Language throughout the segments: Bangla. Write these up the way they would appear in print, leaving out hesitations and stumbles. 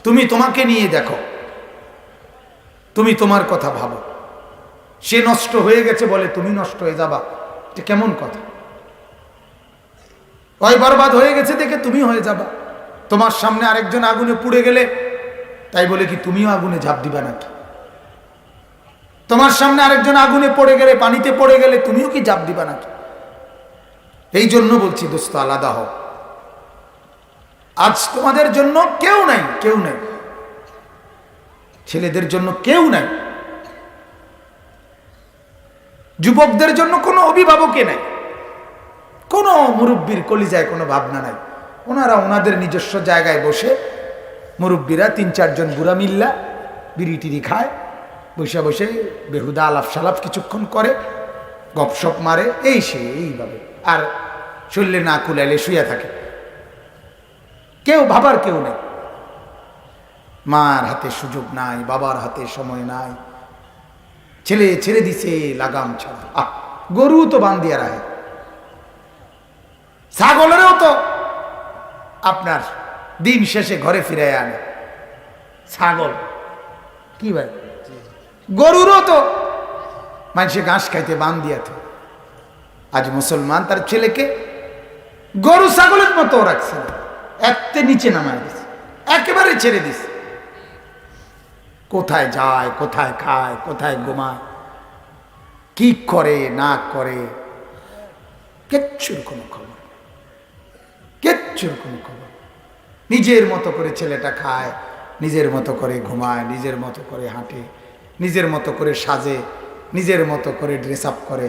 তুমি তোমাকে নিয়ে দেখো, তুমি তোমার কথা ভাবো। সে নষ্ট হয়ে গেছে বলে তুমি নষ্ট হয়ে যাবা, এটা কেমন কথা? ওই বরবাদ হয়ে গেছে দেখে তুমি হয়ে যাবা। তোমার সামনে আরেকজন আগুনে পুড়ে গেলে তাই বলে কি তুমিও আগুনে ঝাঁপ দিবা নাকি? তোমার সামনে আরেকজন আগুনে পড়ে গেলে, পানিতে পড়ে গেলে তুমিও কি ঝাঁপ দিবা নাকি? এই জন্য বলছি দোস্ত, আলাদা হও। আজ তোমাদের জন্য কেউ নাই, কেউ নাই, ছেলেদের জন্য কেউ নাই, যুবকদের জন্য কোনো অভিভাবকে নাই, কোনো মুরব্বীর কলিজায় কোনো ভাবনা নাই। ওনারা ওনাদের নিজস্ব জায়গায় বসে, মুরব্বীরা ৩-৪ জন বুড়া মিল্লা বিড়ি টিড়ি খায়, বসে বসে বেহুদা আলাপ সালাপ কিছুক্ষণ করে, গপসপ মারে, এই সে এইভাবে, আর শরীরে না কুলাইলে শুয়ে থাকে। কেউ ভাবার কেউ নেই। মার হাতে সুযোগ নাই, বাবার হাতে সময় নাই, ছেলে ছেড়ে দিছে লাগাম ছাড়া। গরু তো বান্ধিয়া রায়, ছাগলেরও তো আপনার দিন শেষে ঘরে ফিরে আনে। ছাগল কি ভাই, গরুরও তো মানুষে ঘাস খাইতে বান্ধিয়া তো। আজ মুসলমান তার ছেলেকে গরু ছাগলের মতো রাখছে না, এতে নিচে নামায় দিছে, একেবারে ছেড়ে দিছে। কোথায় যায়, কোথায় খায়, কোথায় ঘুমায়, কি করে না করে, কিচ্ছুর কোনো খবর, কিচ্ছুর কোনো খবর। নিজের মতো করে ছেলেটা খায়, নিজের মতো করে ঘুমায়, নিজের মতো করে হাঁটে, নিজের মতো করে সাজে, নিজের মতো করে ড্রেস আপ করে,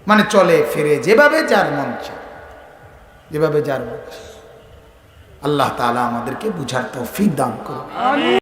মানে চলে ফিরে যেভাবে যার মন চায়, যেভাবে যার মন চায়। আল্লাহ তাআলা আমাদেরকে বুঝার তৌফিক দান করুন।